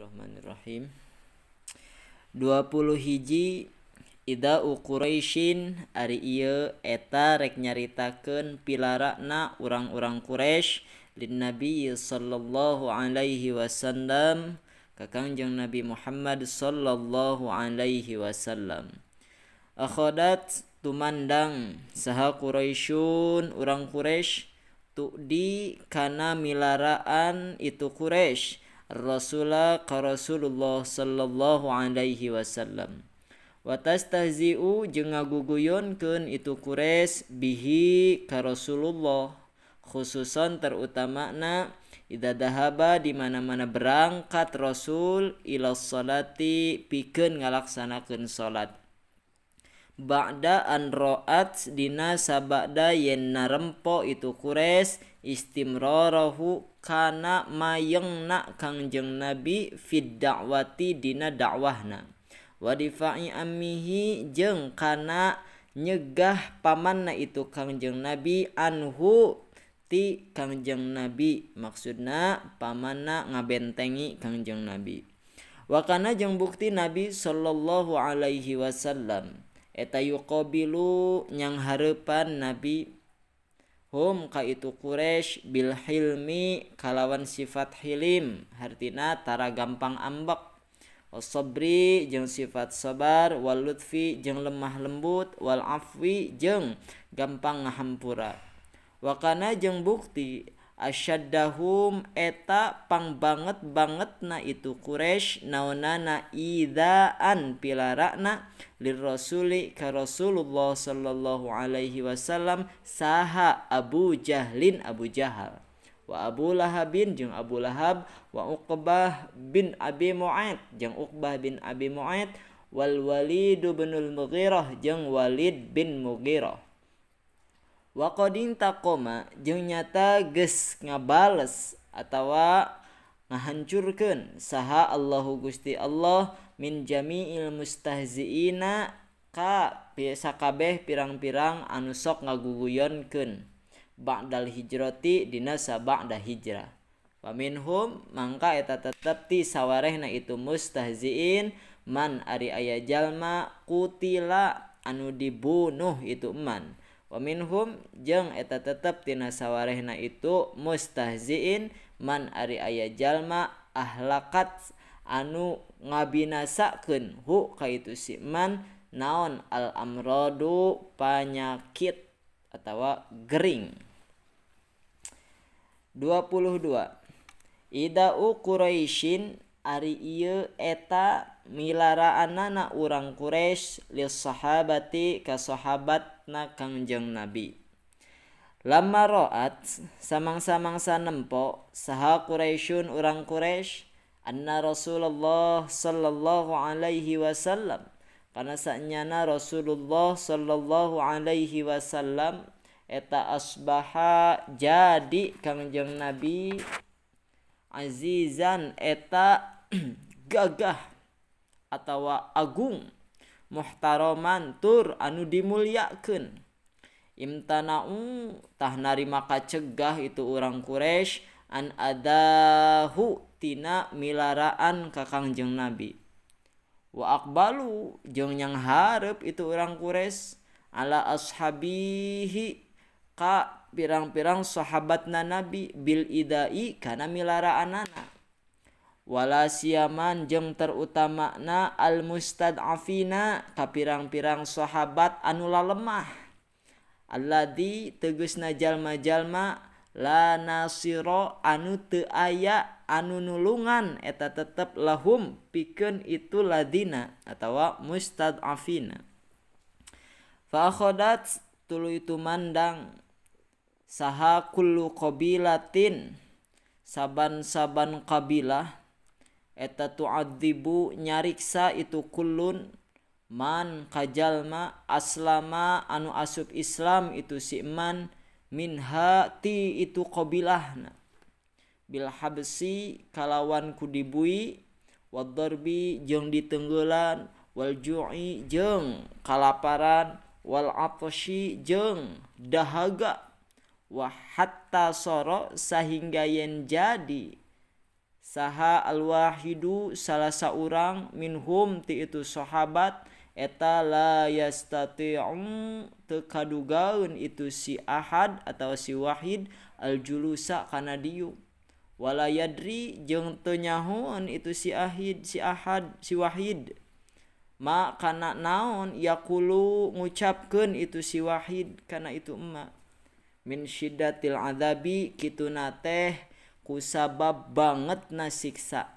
Bismillahirrahmanirrahim. 20 hiji Ida'u Quraisyin ari ieu eta rek nyaritakeun pilarana urang-urang Quraisy lin Nabi sallallahu alaihi wasallam ka Kangjeng Nabi Muhammad sallallahu alaihi wasallam. Akhadat tumandang saha Quraisyun urang Quraisy tu'di kana milaraan itu Quraisy Rasulullah ka Rasulullah sallallahu alaihi wasallam. Wa tastahzi'u jeung ngaguguyonkeun itu Quraisy bihi ka Rasulullah khususan terutamana idza dahaba di mana-mana berangkat Rasul ila sholati pikeun ngalaksanakeun salat. Ba'da an ra'at dina sabada yen narempo itu Quraisy istimrarahu kana mayengna Kangjeng Nabi fid da'wati dina dakwahna wa difa'i ammihi jeung kana nyegah pamanna itu Kangjeng Nabi anhu ti Kangjeng Nabi, maksudna pamanna ngabentengi Kangjeng Nabi. Wa kana jeung bukti Nabi sallallahu alaihi wasallam eta yuqabilu nyang hareupan Nabi hum ka itu Quraisy bil hilmi kalawan sifat hilim hartina tara gampang ambek, wasabri jeung sifat sabar, wal lutfi jeung lemah lembut, wal afwi jeung gampang ngahampura. Wa kana jeung bukti asyaddahum eta pang banget-bangetna itu Quraisy naonana idzaan pilarana lir rasuli ka Rasulullah sallallahu alaihi wasallam saha Abu Jahal wa Abu Lahabin jeung Abu Lahab wa Uqbah bin Abi Mu'aid jeung Uqbah bin Abi Mu'aid wal Walid bin Mughirah jeung Walid bin Mughirah. Wa qadin taqoma jeung nyata geus ngabales atawa ngahancurkeun saha Allahu Gusti Allah min jami'il mustahziina ka sakabeh pirang-pirang anu sok ngaguguyonkeun ba'dal hijrati dina saba'da hijrah. Wa minhum mangka eta tetep ti sawarehna itu mustahziin man ari aya jalma kutila anu dibunuh itu man. Wa minhum jeung eta tetep tina sawarehna itu mustahziin man ari aya jalma ahlakat anu ngabinasakeun hu ka itu si man naon al amradu panyakit atawa gering. 22 Ida'u Quraisyin ari ieu eta milaraanana urang Quraisy lis sahabati ka sahabatna Kangjeng Nabi. Lamma ra'at samangsa-mangsa nempo saha Quraisyun urang Quraisy anna Rasulullah sallallahu alaihi wasallam kana sanyana Rasulullah sallallahu alaihi wasallam eta asbaha jadi Kangjeng Nabi azizan eta gagah atawa agung muhtaraman tur anu dimulyakeun imtana'u tah narima kacegah itu urang Quraisy an adahu tina milaraan ka Kangjeng Nabi. Wa aqbalu jeung nyang hareup itu urang Quraisy ala ashabihi ka pirang-pirang sahabatna Nabi bil idai kana milaraanana. Wala siaman jeung terutamana al mustad'afina ka pirang-pirang sahabat anu lalemah alladzi tegasna jalma-jalma la nasira anu teu aya anu nulungan eta tetep lahum pikeun itu ladina atawa mustad'afina. Fa akhadat tuluy tumandang saha kullu qabilatin saban-saban kabilah eta tu'adzibu nyariksa itu kullun man kajalma aslama anu asup Islam itu si man minha ti itu qabilahna bil habsi kalawan kudibui wadarbi jeung ditenggelan wal ju'i jeung kalaparan wal atshi jeung dahaga wa hatta soro sahingga yen jadi saha al-wahidu salah saurang minhum ti itu sahabat eta la yastati'u teu kadugaeun itu si ahad atau si wahid al-julusa kana diu wala yadri jeung teu nyahoan itu si ahad si wahid ma kana naon yaqulu ngucapkeun itu si wahid kana itu emma min syiddatil adzabi kituna teh kusabab banget na siksa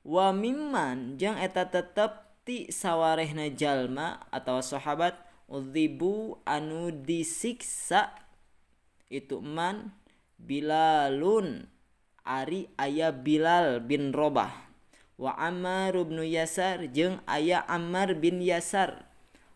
wa mimman jeung eta tetep ti sawarehna jalma atawa sahabat udzibu anu disiksa itu man Bilalun ari aya Bilal bin Robah wa Ammar bin Yasar jeung aya Ammar bin Yasar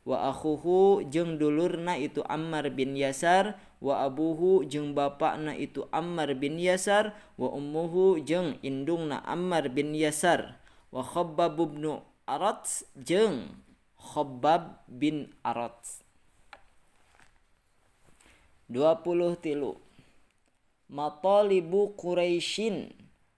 wa akhuhu jeung dulurna itu Ammar bin Yasar wa abuhu jeung bapakna itu Ammar bin Yasar wa ummuhu jeung indungna Ammar bin Yasar wa Khabbab bin Arat jeung Khabbab bin Arat 23 matalibu Quraisyin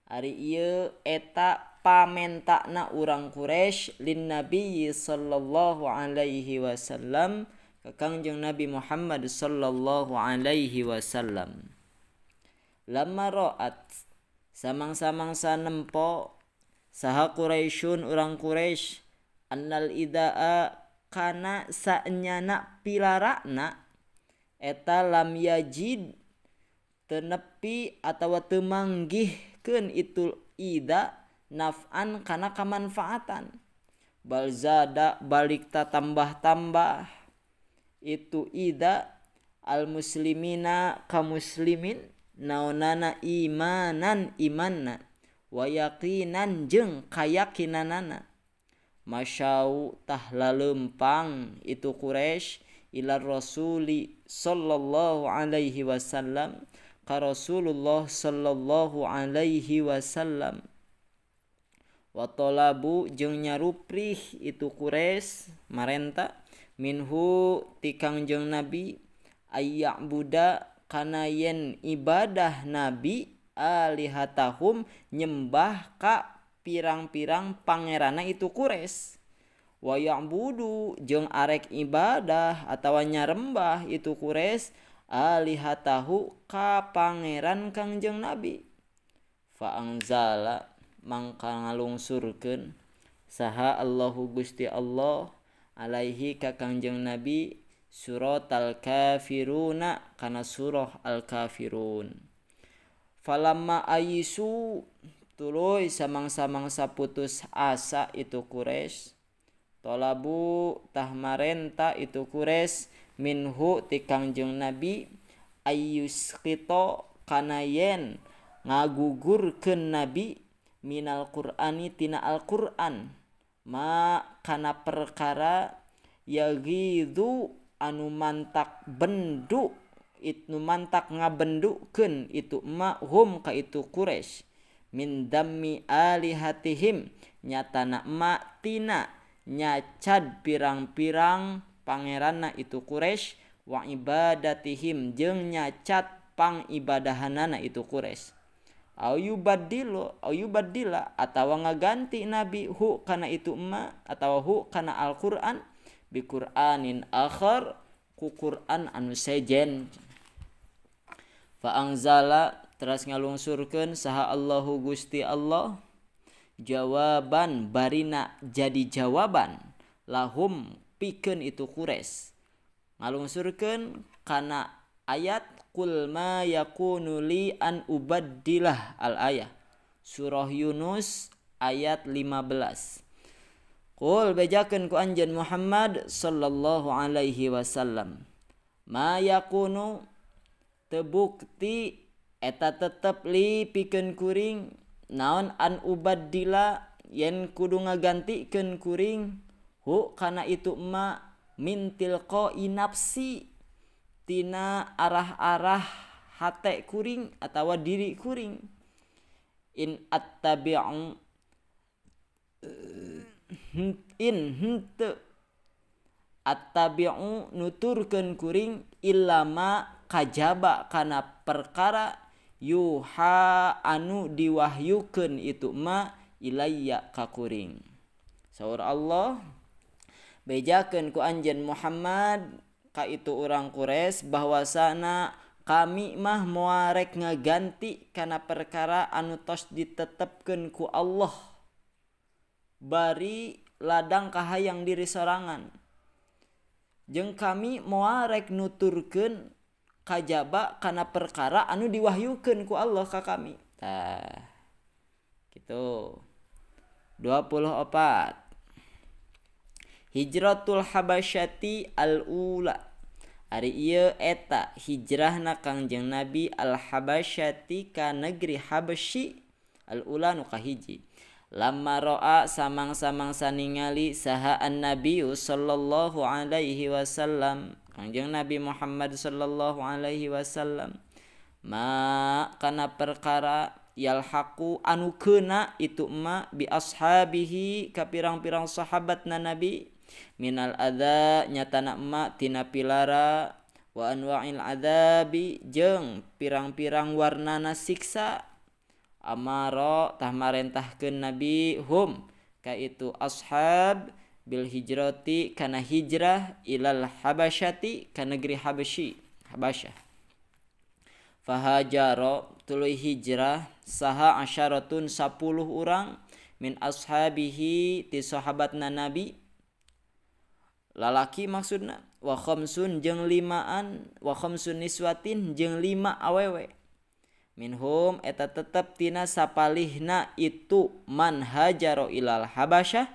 ari ieu eta pamentakna urang Quraisy lin Nabi sallallahu alaihi wasallam ka Kangjeng Nabi Muhammad sallallahu alaihi wasallam lamma ra'at samang-samangsa nempo saha Quraisyun urang Quraisy annal idaa kana saenyana pilarana eta lam yajid teu nepi atawa teu manggihkeun itu ida naf'an kana kamanfaatan bal zada balik ta tambah-tambah itu ida al muslimina ka muslimin naonana imanan imanna wa yaqinan jeung kayakinanana masyau tah laleumpang itu Quraisy ila rasuli sallallahu alaihi wasallam ka Rasulullah sallallahu alaihi wasallam wa talabu jeung nyaruprih itu Quraisy marenta minhu ti Kangjeng Nabi ayya'buda kana yen ibadah Nabi alihatahum nyembah ka pirang-pirang pangerana itu Quraisy wa ya'budu jeung arek ibadah atawa nyarembah itu Quraisy alihatahu ka pangeran Kangjeng Nabi fa anzala mangka ngalungsurkeun saha Allahu Gusti Allah alaihi ka Kangjeng Nabi surat al-kafiruna kana surah al-kafirun falamma ayisu tuluy samang-samangsa putus asa itu Quraisy tolabu tah marenta itu Quraisy minhu ti Kangjeng Nabi ayyusqita kana yen ngagugurkeun Nabi minal Qur'ani tina Al-Qur'an ma kana perkara yaghidhu anu mantak bendu itu mantak ngabendukeun itu ma hum ka itu Quraisy min dammi alihatihim nyatana ma tina nyacad pirang-pirang pangeranna itu Quraisy wa ibadatihim jeung nyacat pangibadahanana itu Quraisy ayubadila atawa ngaganti Nabi hu kana itu emma atawa hu kana Al-Qur'an bi Qur'anin akhar ku Qur'an anu sejen fa anzala teras ngalungsurkeun saha Allahu Gusti Allah jawaban barina jadi jawaban lahum pikeun itu Quraisy ngalungsurkeun kana ayat qul ma yakunu li an ubaddilah al ayah surah Yunus ayat 15 qul bejakeun ku anjeun Muhammad sallallahu alaihi wasallam ma yakunu tebukti eta tetep li pikeun kuring naon an ubaddila yen kudu ngagantikeun kuring hu kana itu ma min tilqai nafsi tina arah-arah hate kuring atawa diri kuring in attabi'u in henteu attabi'u nuturkeun kuring illama kajaba kana perkara yuha anu diwahyukeun itu ma ilayya ka kuring. Saur Allah, bejakeun ku anjeun Muhammad ka itu urang Quraisy bahwasana kami mah moal rek ngaganti kana perkara anu tos ditetepkeun ku Allah bari ladang kahayang diri sorangan. Jeung kami moal rek nuturkeun kajaba kana perkara anu diwahyukeun ku Allah ka kami. Tah. Kitu. 24. Hijratul Habasyati al-ula. Ari ieu eta hijrahna Kangjeng Nabi al-Habasyati ka negeri Habasyi al-ula nu kahiji. Lamma ro'a samang-samang saningali saha an-Nabi sallallahu alaihi wasallam Kangjeng Nabi Muhammad sallallahu alaihi wasallam ma kana perkara yalhaqu anu keuna itu ma bi ashabihi ka pirang-pirang sahabatna Nabi minal adza nyatana ma tina pilara wa anwa'il adzabi jeung pirang-pirang warnana siksa amaro tah marentahkeun Nabi hum ka itu ashab bil hijrati kana hijrah ilal habasyati ka negeri Habasyah. Fahajaro tuluy hijrah saha asyaratun 10 urang min ashabihi ti sahabatna Nabi lalaki maksudna wa khamsun jeung 5an wa khamsun niswatin jeung 5 awewe minhum eta tetep tina sapalihna itu man hajaro ilal Habasyah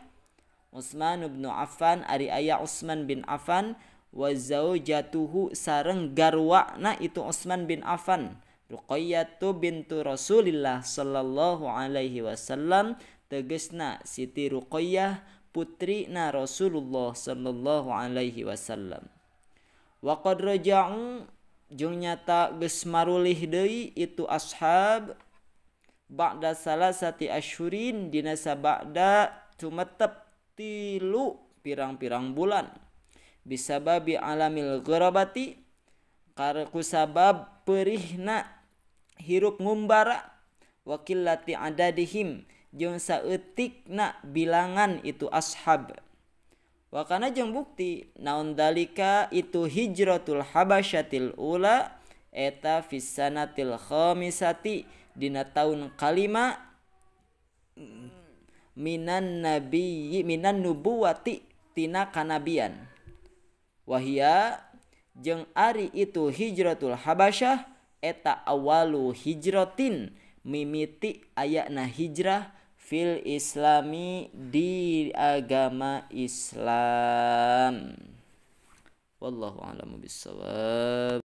Utsman bin Affan ari aya Utsman bin Affan wa zaujatuhu sareng garwana itu Utsman bin Affan Ruqayyah bintu Rasulillah sallallahu alaihi wasallam tegasna Siti Ruqayyah putrina Rasulullah sallallahu alaihi wasallam. Wa qad raja'u jeung nyata geus marulih deui itu ashab ba'da salasati asyhurin dina sabada tumetep 3 pirang-pirang bulan bisababi alamil gharabati ku sabab perihna hirup ngumbara wa qillati adadihim jeung saeutikna bilangan itu ashab. Wa kana jeung bukti naon dalika itu hijratul habasyatil ula eta fis sanatil khamisati dina taun kalima minan nubuwati tina kanabian. Wahia jeung ari itu hijratul habasyah eta awalu hijratin mimiti ayana hijrah fil islami di agama Islam. Wallahu a'lamu bissawab.